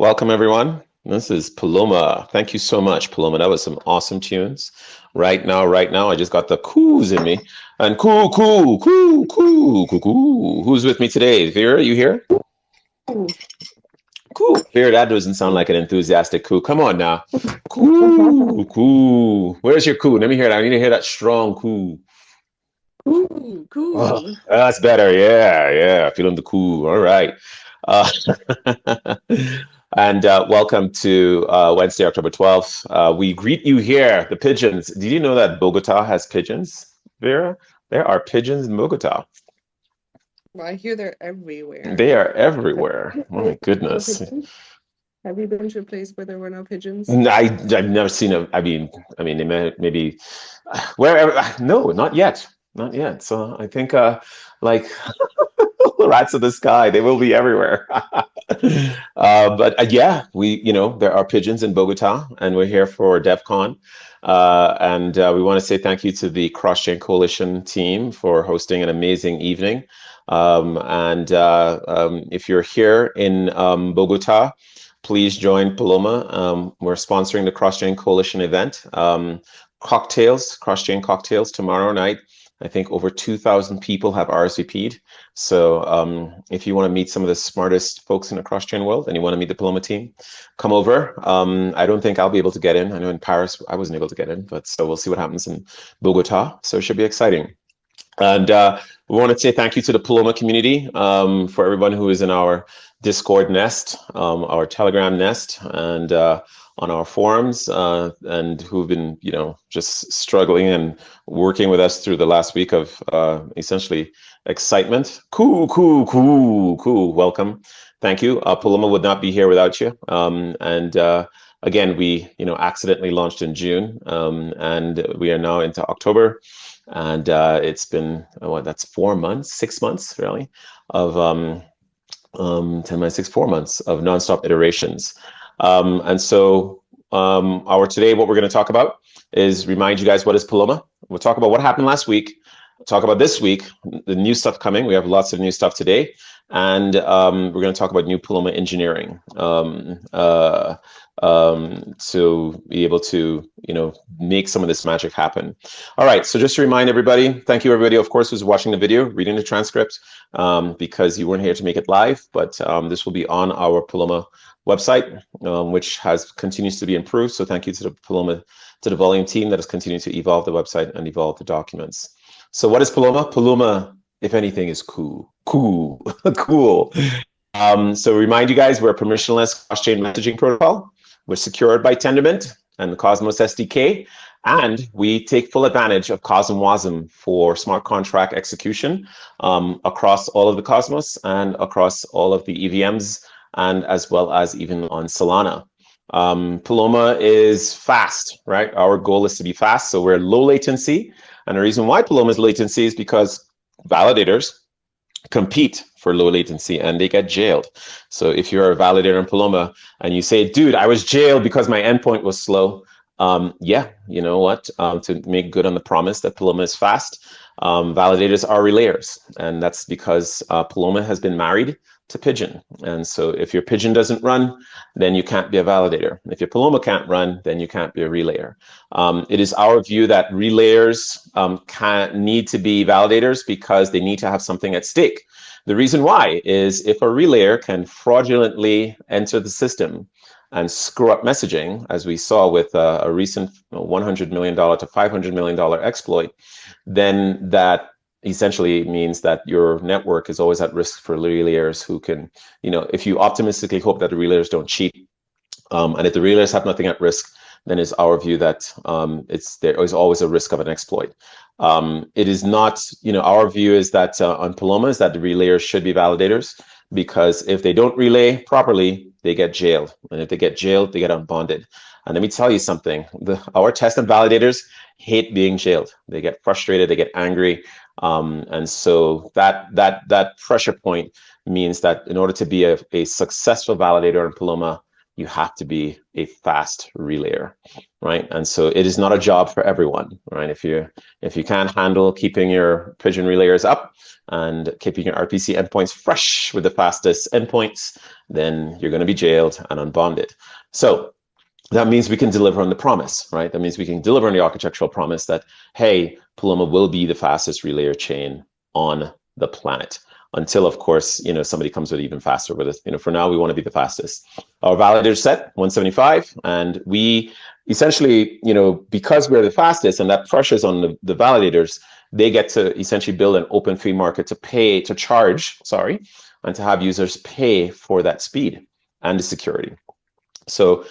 Welcome, everyone. This is Paloma. Thank you so much, Paloma. That was some awesome tunes. Right now, I just got the coos in me. And coo. Who's with me today? Vera, you here? Coo. Vera, that doesn't sound like an enthusiastic coo. Come on now. Coo. Where's your coo? Let me hear that. I need to hear that strong coo. Oh, Cool. that's better. Yeah. Feeling the coo. All right. Uh, and welcome to Wednesday, October 12th. We greet you here, the pigeons. Did you know that Bogota has pigeons, Vera? There are pigeons in Bogota. Well, I hear they're everywhere. They are Have everywhere. you Oh been my to a goodness. pigeon? Have you been to a place where there were no pigeons? I've never seen a. I mean, they maybe wherever. No, not yet, not yet. So I think like rats of the sky, they will be everywhere. But yeah, there are pigeons in Bogota, and we're here for DEF CON. And we want to say thank you to the Cross Chain Coalition team for hosting an amazing evening. And if you're here in Bogota, please join Paloma. We're sponsoring the Cross Chain Coalition event. Cocktails, Cross Chain Cocktails tomorrow night. I think over 2,000 people have RSVP'd. So if you want to meet some of the smartest folks in the cross-chain world and you want to meet the Paloma team, come over. I don't think I'll be able to get in. I know in Paris I wasn't able to get in, but so we'll see what happens in Bogota. So it should be exciting. And we want to say thank you to the Paloma community for everyone who is in our Discord nest, our Telegram nest, and on our forums, and who've been, just struggling and working with us through the last week of essentially excitement. Cool. Welcome. Thank you. Paloma would not be here without you. And again, we, accidentally launched in June, and we are now into October. And it's been that's 4 months, 6 months really of 10 minus 6, 4 months of nonstop iterations. And so our today, what we're going to talk about is remind you guys what is Paloma. We'll talk about what happened last week. We'll talk about this week, the new stuff coming. We have lots of new stuff today. And we're going to talk about new Paloma engineering. To be able to, make some of this magic happen. All right, so just to remind everybody, thank you everybody, of course, who's watching the video, reading the transcript, because you weren't here to make it live, but this will be on our Paloma website, which continues to be improved. So thank you to the volume team that has continued to evolve the website and evolve the documents. So what is Paloma? Paloma, if anything, is cool. Cool. So remind you guys, we're a permissionless cross-chain messaging protocol. We're secured by Tendermint and the Cosmos SDK, and we take full advantage of COSM WASM for smart contract execution across all of the Cosmos and across all of the EVMs, and as well as even on Solana. Paloma is fast, right? Our goal is to be fast, so we're low latency. And the reason why Paloma is latency is because validators compete for low latency and they get jailed. So if you're a validator in Paloma and you say, dude, I was jailed because my endpoint was slow. Yeah, you know what? To make good on the promise that Paloma is fast, validators are relayers. And that's because Paloma has been married to Pigeon. And so if your Pigeon doesn't run, then you can't be a validator. If your Paloma can't run, then you can't be a relayer. It is our view that relayers need to be validators because they need to have something at stake. The reason why is if a relayer can fraudulently enter the system and screw up messaging, as we saw with a recent $100 million to $500 million exploit, then that essentially means that your network is always at risk for relayers who can, if you optimistically hope that the relayers don't cheat, and if the relayers have nothing at risk, then it's our view that there is always a risk of an exploit. It is not, our view is that on Paloma is that the relayers should be validators, because if they don't relay properly, they get jailed. And if they get jailed, they get unbonded. And let me tell you something, our test and validators hate being jailed. They get frustrated, they get angry. And so that pressure point means that in order to be a successful validator in Paloma, you have to be a fast relayer, right? And so it is not a job for everyone, right? If you can't handle keeping your pigeon relayers up and keeping your RPC endpoints fresh with the fastest endpoints, then you're going to be jailed and unbonded. So that means we can deliver on the promise, right? That means we can deliver on the architectural promise that, hey, Paloma will be the fastest relayer chain on the planet. Until, of course, somebody comes with even faster with it. For now, we want to be the fastest. Our validator set 175, and we essentially, because we're the fastest, and that pressures on the validators, they get to essentially build an open free market to charge, and to have users pay for that speed and the security. So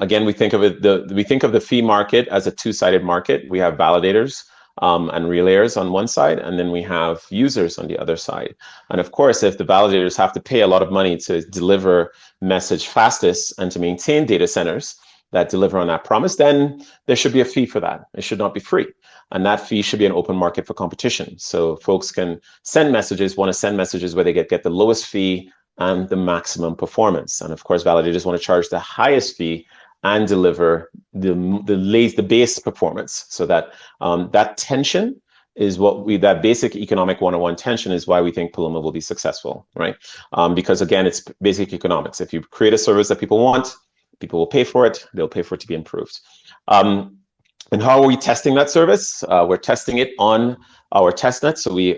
again, we think of the fee market as a two-sided market. We have validators and relayers on one side, and then we have users on the other side. And of course, if the validators have to pay a lot of money to deliver message fastest and to maintain data centers that deliver on that promise, then there should be a fee for that. It should not be free. And that fee should be an open market for competition. So folks can want to send messages where they get the lowest fee and the maximum performance. And of course, validators want to charge the highest fee and deliver the base performance. So that that tension is that basic economic 101 tension is why we think Paloma will be successful, right? Because again, it's basic economics. If you create a service that people want, people will pay for it. They'll pay for it to be improved. And how are we testing that service? We're testing it on our testnet. So we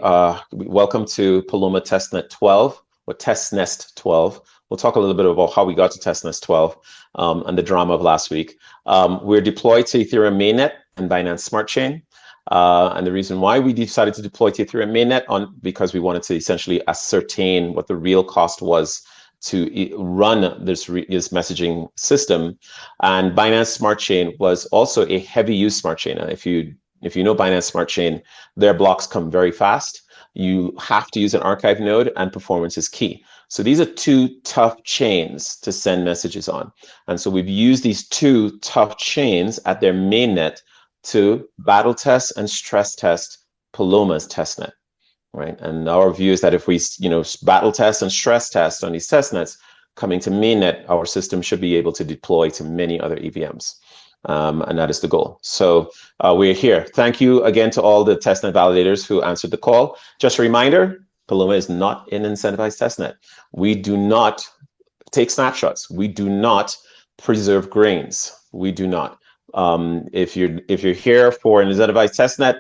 welcome to Paloma testnet 12. Or testnet 12. We'll talk a little bit about how we got to testnet 12 and the drama of last week. We're deployed to Ethereum mainnet and Binance Smart Chain. And the reason why we decided to deploy to Ethereum mainnet because we wanted to essentially ascertain what the real cost was to run this messaging system. And Binance Smart Chain was also a heavy use smart chain. And if you know Binance Smart Chain, their blocks come very fast. You have to use an archive node, and performance is key. So these are two tough chains to send messages on. And so we've used these two tough chains at their mainnet to battle test and stress test Paloma's testnet, right? And our view is that if we, battle test and stress test on these testnets, coming to mainnet, our system should be able to deploy to many other EVMs. And that is the goal. So we're here. Thank you again to all the testnet validators who answered the call. Just a reminder, Paloma is not an incentivized testnet. We do not take snapshots. We do not preserve grains. We do not. If you're here for an incentivized testnet,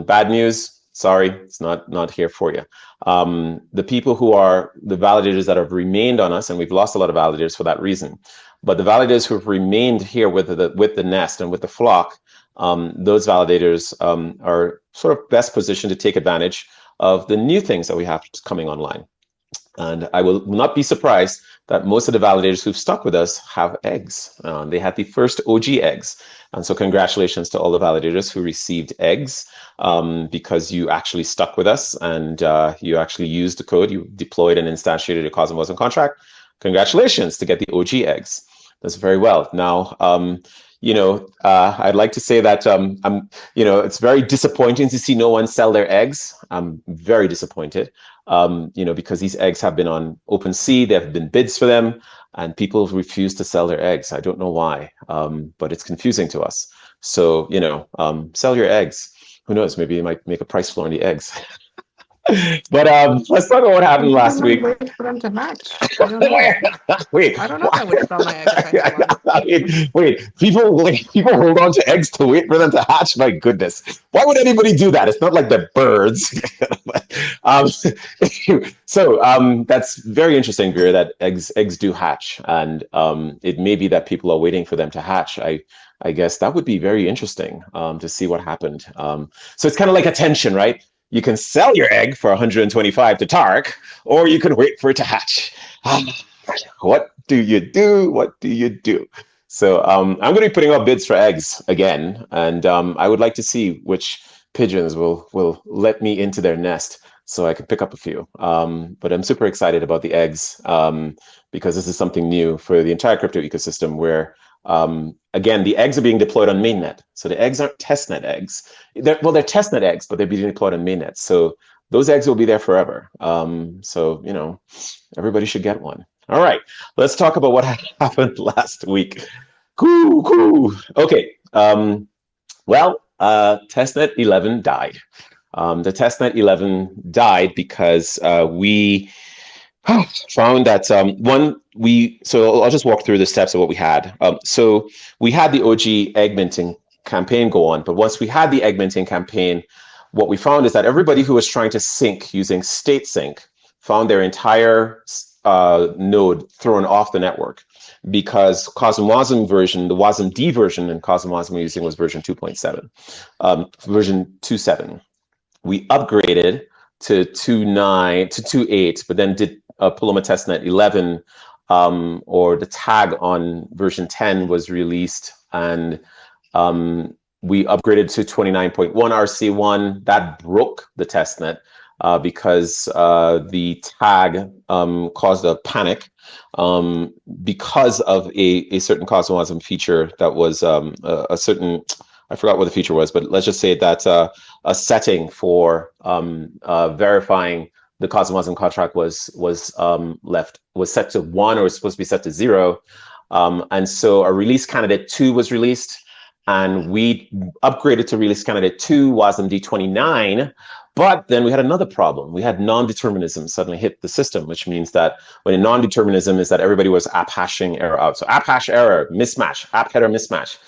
bad news. Sorry, it's not here for you. The people who are the validators that have remained on us, and we've lost a lot of validators for that reason, but the validators who have remained here with the nest and with the flock, those validators are sort of best positioned to take advantage of the new things that we have coming online. And I will not be surprised that most of the validators who've stuck with us have eggs. They had the first OG eggs. And so congratulations to all the validators who received eggs because you actually stuck with us and you actually used the code, you deployed and instantiated a Cosmos and contract. Congratulations to get the OG eggs. That's very well. Now, I'd like to say that it's very disappointing to see no one sell their eggs. I'm very disappointed, because these eggs have been on OpenSea. There have been bids for them, and people refuse to sell their eggs. I don't know why, but it's confusing to us. So, sell your eggs. Who knows? Maybe you might make a price floor on the eggs. But let's talk about what happened last week. Wait for them to hatch. I don't know. Wait, I don't know if I would sell my egg if I had one. wait, people hold on to eggs to wait for them to hatch. My goodness, why would anybody do that? It's not like they're birds. So that's very interesting, Vera, that eggs do hatch, and it may be that people are waiting for them to hatch. I guess that would be very interesting to see what happened. So it's kind of like a tension, right? You can sell your egg for 125 to Tark, or you can wait for it to hatch. What do you do? What do you do? So I'm going to be putting up bids for eggs again, and I would like to see which pigeons will let me into their nest so I can pick up a few. But I'm super excited about the eggs because this is something new for the entire crypto ecosystem where again, the eggs are being deployed on mainnet. So the eggs aren't testnet eggs. They're testnet eggs, but they're being deployed on mainnet. So those eggs will be there forever. So, everybody should get one. All right, let's talk about what happened last week. Cool. Okay. Testnet 11 died. The testnet 11 died because we found that so I'll just walk through the steps of what we had. So we had the OG egg minting campaign go on, but once we had the egg minting campaign, what we found is that everybody who was trying to sync using state sync found their entire node thrown off the network because CosmWasm version, the WasmD version in CosmWasm we're using was version 2.7, version 2.7. We upgraded to 2.9 to 2.8, but then did Paloma testnet 11, or the tag on version 10 was released, and we upgraded to 29.1 RC1. That broke the testnet because the tag caused a panic because of a certain CosmWasm feature that was a certain, I forgot what the feature was, but let's just say that a setting for verifying the CosmWasm contract was set to 1, or was supposed to be set to 0. And so a release candidate 2 was released, and we upgraded to release candidate 2, WASM D29. But then we had another problem. We had non-determinism suddenly hit the system, which means that when a non-determinism is that everybody was app hashing error out. So app hash error, mismatch, app header mismatch,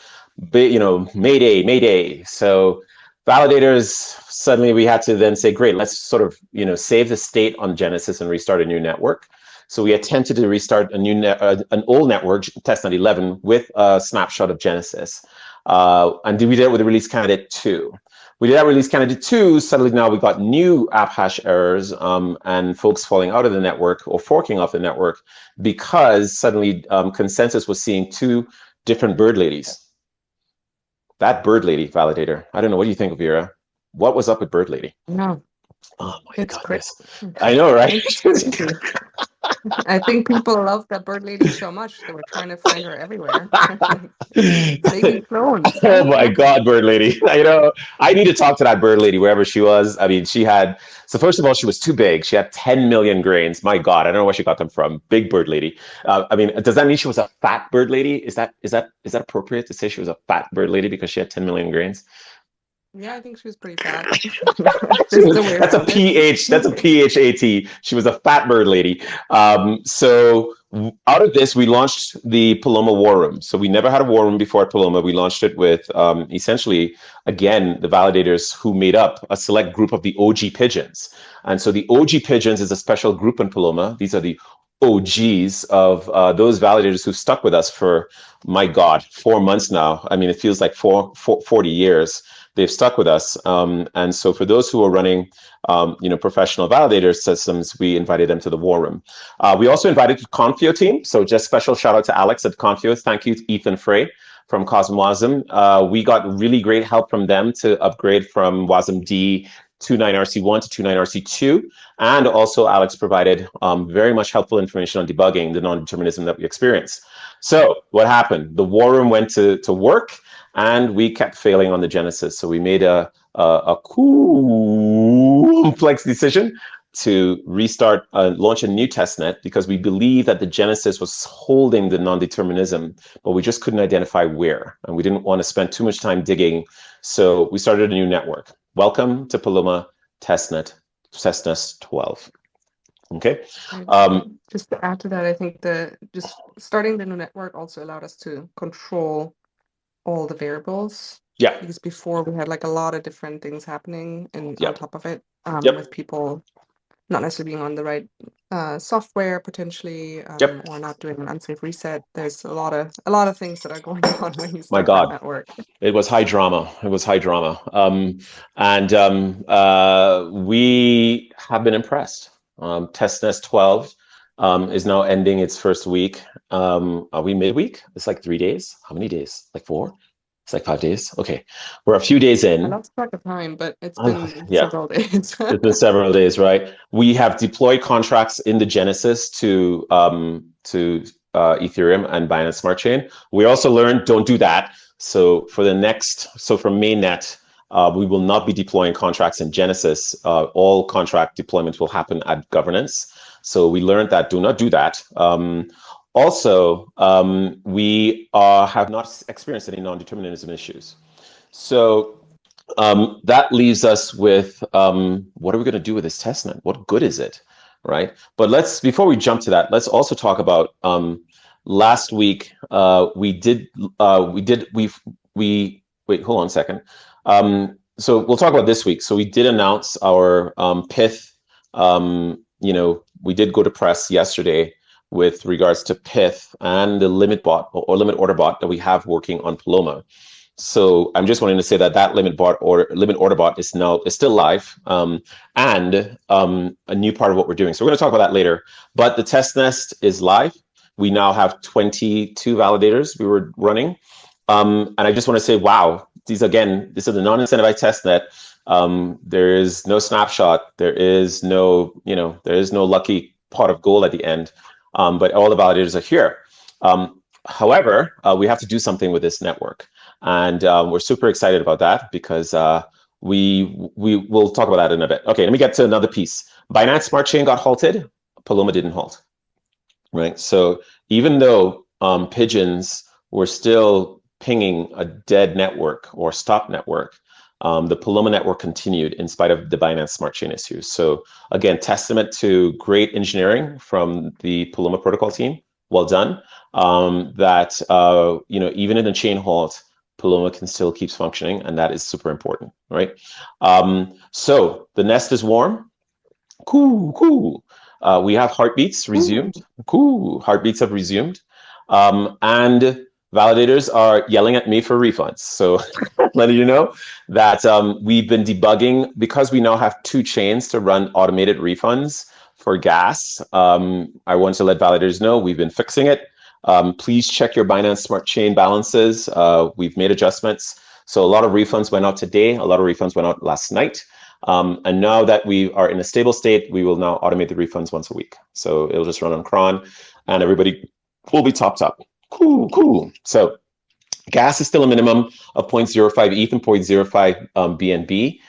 mayday. So validators, suddenly we had to then say, great, let's sort of, save the state on Genesis and restart a new network. So we attempted to restart an old network, testnet 11, with a snapshot of Genesis. And we did it with the release candidate 2. We did that release candidate 2. Suddenly now we got new app hash errors and folks falling out of the network or forking off the network because suddenly Consensus was seeing 2 different bird ladies. That bird lady validator. I don't know. What do you think, Vera? What was up with bird lady? No, Oh my it's goodness. crazy. I know, right? It's crazy. I think people love that bird lady so much they were trying to find her everywhere. Making clones. Oh my God, bird lady. I need to talk to that bird lady wherever she was. I mean, so first of all, she was too big. She had 10 million grains. My God, I don't know where she got them from. Big bird lady. I mean, does that mean she was a fat bird lady? Is that appropriate to say she was a fat bird lady because she had 10 million grains? Yeah, I think she was pretty fat. There's no way That's a around it. PH. That's a PHAT. She was a fat bird lady. So out of this, we launched the Paloma War Room. So we never had a war room before at Paloma. We launched it with essentially, again, the validators who made up a select group of the OG pigeons. And so the OG pigeons is a special group in Paloma. These are the OGs of those validators who stuck with us for, my God, 4 months now. I mean, it feels like 40 years they've stuck with us. And so for those who are running, professional validator systems, we invited them to the war room. We also invited the Confio team. So just special shout out to Alex at Confio. Thank you to Ethan Frey from CosmWasm. We got really great help from them to upgrade from WasmD 29RC1 to 29RC2. And also Alex provided very much helpful information on debugging the non-determinism that we experienced. So what happened? The war room went to work, and we kept failing on the Genesis. So we made a complex decision to restart, launch a new testnet because we believed that the Genesis was holding the non-determinism, but we just couldn't identify where, and we didn't want to spend too much time digging. So we started a new network. Welcome to Paloma testnet 12. Okay. Just to add to that, I think just starting the new network also allowed us to control all the variables. Yeah. Because before we had like a lot of different things happening and Yep. on top of it, Yep. with people not necessarily being on the right software potentially, Yep. or not doing an unsafe reset. There's a lot of things that are going on when you My start that God. network. It was high drama. We have been impressed. Testnet 12 is now ending its first week. Are we midweek? It's like 3 days. How many days? Like 4? It's like 5 days. Okay, we're a few days in. I lost track of time, but it's been Yeah. several days. It's been several days, right? We have deployed contracts in the Genesis to Ethereum and Binance Smart Chain. We also learned don't do that. So for mainnet, We will not be deploying contracts in Genesis. All contract deployments will happen at governance. So we learned that do not do that. Also, we have not experienced any non-determinism issues. So that leaves us with what are we going to do with this testnet? What good is it, right? But before we jump to that, let's also talk about last week. We wait. Hold on a second. So we'll talk about this week. So we did announce our Pith. We did go to press yesterday with regards to Pith and the limit bot or limit order bot that we have working on Paloma. So I'm just wanting to say that limit order bot is still live, and a new part of what we're doing. So we're going to talk about that later. But the test nest is live. We now have 22 validators we were running, and I just want to say, wow, this is a non-incentivized test net. There is no snapshot. There is no lucky pot of gold at the end. But all the validators are here. However, we have to do something with this network. And we're super excited about that because we will talk about that in a bit. Okay, let me get to another piece. Binance Smart Chain got halted. Paloma didn't halt, right? So even though pigeons were still pinging a dead network or stop network, the Paloma network continued in spite of the Binance Smart Chain issues. So again, testament to great engineering from the Paloma protocol team. Well done. That even in a chain halt, Paloma can still keeps functioning, and that is super important, right? So the nest is warm. Cool. We have heartbeats resumed. Cool. Heartbeats have resumed. And validators are yelling at me for refunds. So letting you know that we've been debugging because we now have 2 chains to run automated refunds for gas. I want to let validators know we've been fixing it. Please check your Binance Smart Chain balances. We've made adjustments. So a lot of refunds went out today. A lot of refunds went out last night. And now that we are in a stable state, we will now automate the refunds once a week. So it'll just run on cron and everybody will be topped up. Cool. So gas is still a minimum of 0.05 ETH and 0.05 BNB.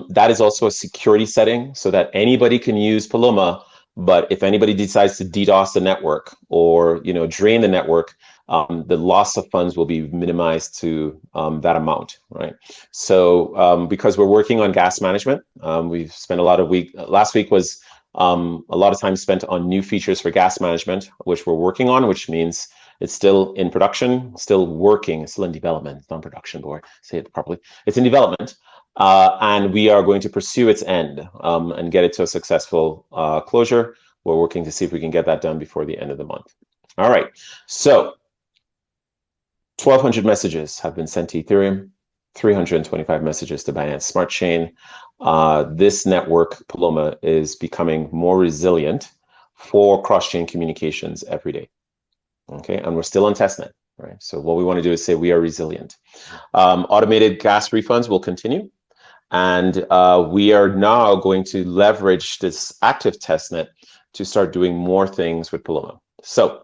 That is also a security setting so that anybody can use Paloma. But if anybody decides to DDoS the network or drain the network, the loss of funds will be minimized to that amount, right? So because we're working on gas management, we've spent a lot of last week was a lot of time spent on new features for gas management, which we're working on, which means it's still in production, still working, it's still in development. It's not production, boy, say it properly. It's in development. And we are going to pursue its end and get it to a successful closure. We're working to see if we can get that done before the end of the month. All right, so 1,200 messages have been sent to Ethereum, 325 messages to Binance Smart Chain. This network, Paloma, is becoming more resilient for cross-chain communications every day. Okay, and we're still on testnet, right? So what we want to do is say we are resilient. Automated gas refunds will continue. And we are now going to leverage this active testnet to start doing more things with Paloma. So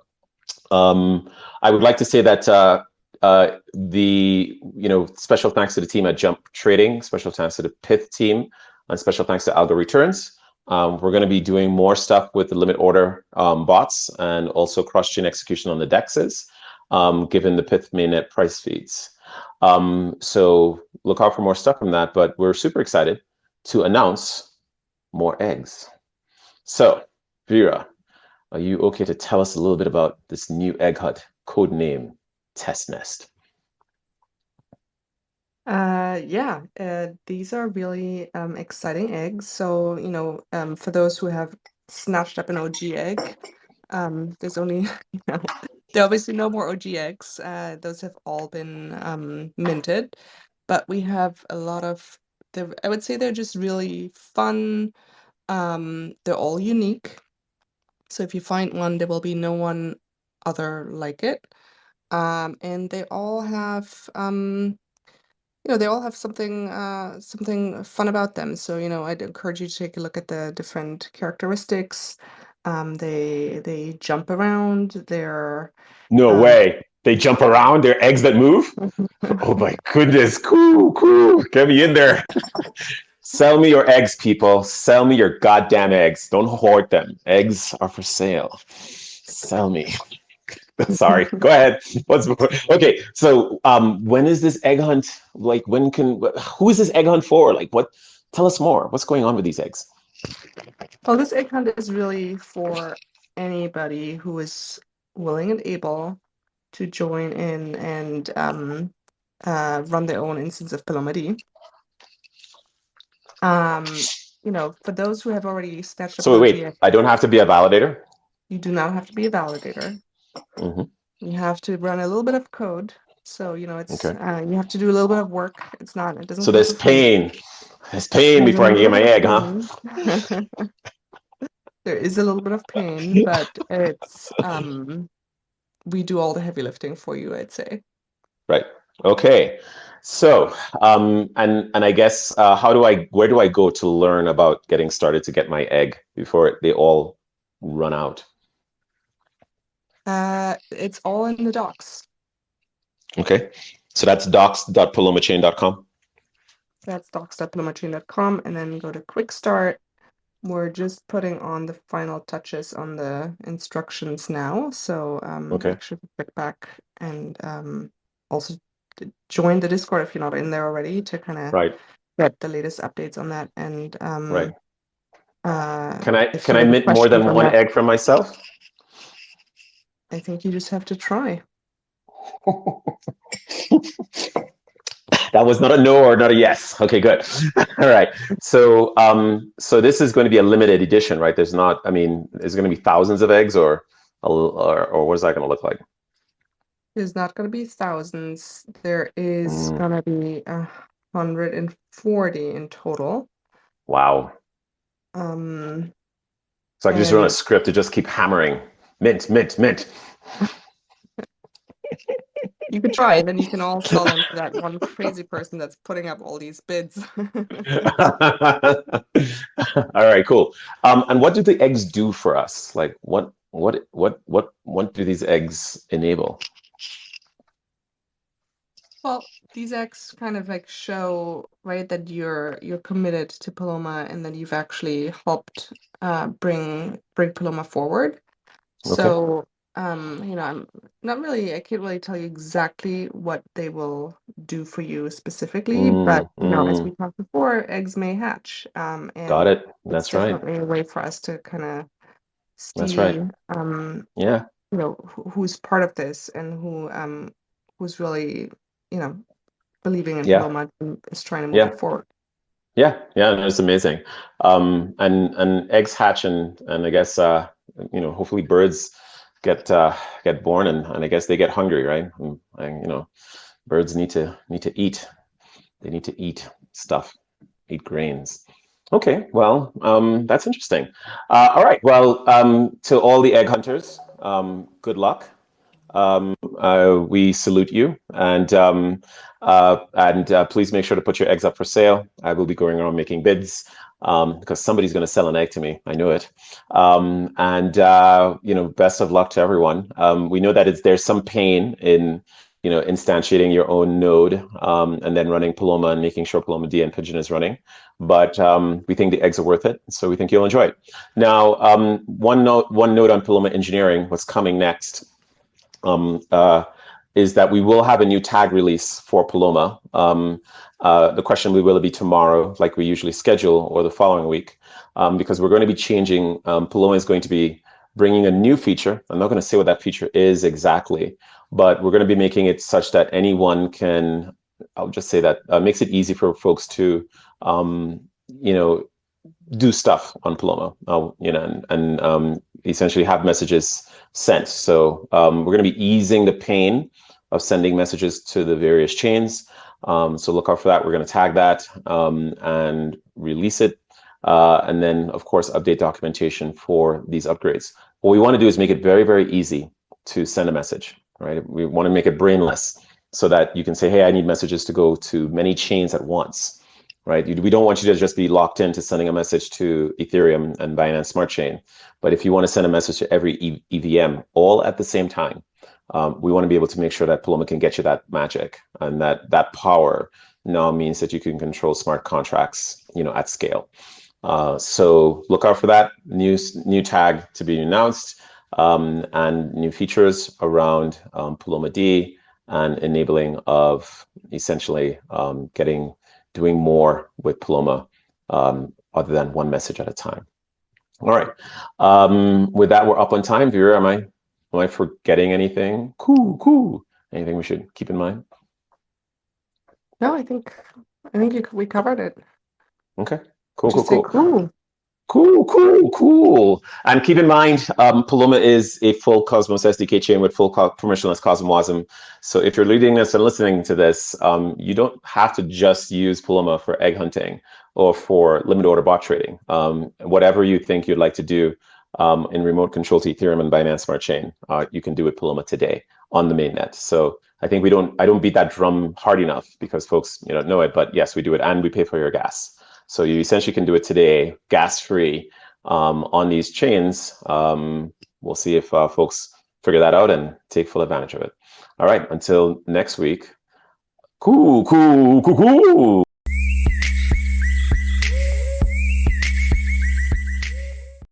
I would like to say that special thanks to the team at Jump Trading, special thanks to the Pith team, and special thanks to Algo Returns. We're going to be doing more stuff with the limit order bots and also cross-chain execution on the DEXs, given the Pith mainnet price feeds. So look out for more stuff from that, but we're super excited to announce more eggs. So Vera, are you okay to tell us a little bit about this new egg hut, code name Test Nest? Yeah, these are really exciting eggs. So, for those who have snatched up an OG egg, there's only, there are obviously no more OG eggs. Those have all been minted, but we have a lot of, I would say they're just really fun. They're all unique. So if you find one, there will be no one other like it. And they all have they all have something fun about them. So, I'd encourage you to take a look at the different characteristics. They jump around. They're No um, way. They jump around. They're eggs that move. Oh my goodness. Cool, cool. Get me in there. Sell me your eggs, people. Sell me your goddamn eggs. Don't hoard them. Eggs are for sale. Sell me. Sorry. Go ahead. What's okay? So, when is this egg hunt? Like, when can? Who is this egg hunt for? Like, what? Tell us more. What's going on with these eggs? Well, this egg hunt is really for anybody who is willing and able to join in and run their own instance of Paloma D. Um, for those who have already snatched up an So wait, OG, I don't have to be a validator. you do not have to be a validator. Hmm. You have to run a little bit of code. So, it's Okay. you have to do a little bit of work. It doesn't So come there's for free. pain. There's pain There's a before I can get little my bit of egg, huh? pain. There is a little bit of pain, but it's we do all the heavy lifting for you, I'd say. Right. Okay. So, and I guess where do I go to learn about getting started to get my egg before they all run out? It's all in the docs. Okay. So that's docs.palomachain.com. That's docs.palomachain.com, and then go to Quick Start. We're just putting on the final touches on the instructions now, so Okay. make sure to click back and also join the Discord if you're not in there already to kind of Right. get the latest updates on that. And Right. if Can you I have any mint more questions than on one that, egg from myself? I think you just have to try. That was not a no or not a yes. Okay, good. All right. So, so this is going to be a limited edition, right? There's not. I mean, is it going to be thousands of eggs, or what is that going to look like? There's not going to be thousands. There is Mm, going to be 140 in total. wow. Um, So I can just run a and script to just keep hammering mint, mint, mint. you could try, and then you can all sell them to that one crazy person that's putting up all these bids. All right, cool. And what do the eggs do for us? Like, what do these eggs enable? Well, these acts kind of like show, right, that you're committed to Paloma and that you've actually helped bring Paloma forward. Okay. So, I can't really tell you exactly what they will do for you specifically, but Mm, as we mm, talked before, eggs may hatch. got And it. it's That's right. definitely a way for us to kind of That's see, right. Yeah. who's part of this and who's really, you know, believing in Yeah. Paloma and is trying to move Yeah. it forward. Yeah. Yeah. No, it's amazing. And eggs hatch and I guess hopefully birds get born and I guess they get hungry, right? And birds need to eat. They need to eat stuff, eat grains. Okay, well, that's interesting. All right, well, to all the egg hunters, good luck. We salute you, and please make sure to put your eggs up for sale. I will be going around making bids because somebody's going to sell an egg to me. I know it. And best of luck to everyone. We know that there's some pain in instantiating your own node and then running Paloma and making sure Paloma D and Pigeon is running. But we think the eggs are worth it, so we think you'll enjoy it. Now, one note on Paloma engineering. What's coming next? um, uh, is that we will have a new tag release for Paloma. The question will it be tomorrow, like we usually schedule, or the following week, because we're going to be changing. Paloma is going to be bringing a new feature. I'm not going to say what that feature is exactly, but we're going to be making it such that anyone can. I'll just say that makes it easy for folks to, you know, do stuff on Paloma, and essentially have messages sent. So we're going to be easing the pain of sending messages to the various chains. So look out for that. We're going to tag that and release it. And then, of course, update documentation for these upgrades. What we want to do is make it very, very easy to send a message, right? We want to make it brainless so that you can say, hey, I need messages to go to many chains at once, right? We don't want you to just be locked into sending a message to Ethereum and Binance Smart Chain. But if you want to send a message to every EVM all at the same time, we want to be able to make sure that Paloma can get you that magic, and that power now means that you can control smart contracts, at scale. So look out for that new tag to be announced, and new features around Paloma D and enabling of essentially doing more with Paloma, other than one message at a time. All right. With that, we're up on time. Vera, am I forgetting anything? Cool. Anything we should keep in mind? No, I think we covered it. Okay. Cool, cool, Just say cool. cool. Cool. And keep in mind, Paloma is a full Cosmos SDK chain with full permissionless CosmWasm. So if you're leading this and listening to this, you don't have to just use Paloma for egg hunting or for limit order bot trading. Whatever you think you'd like to do in remote control to Ethereum and Binance Smart Chain, you can do with Paloma today on the mainnet. So I think I don't beat that drum hard enough because folks know it, but yes, we do it and we pay for your gas. So you essentially can do it today, gas-free, on these chains. We'll see if folks figure that out and take full advantage of it. All right, until next week. Cool.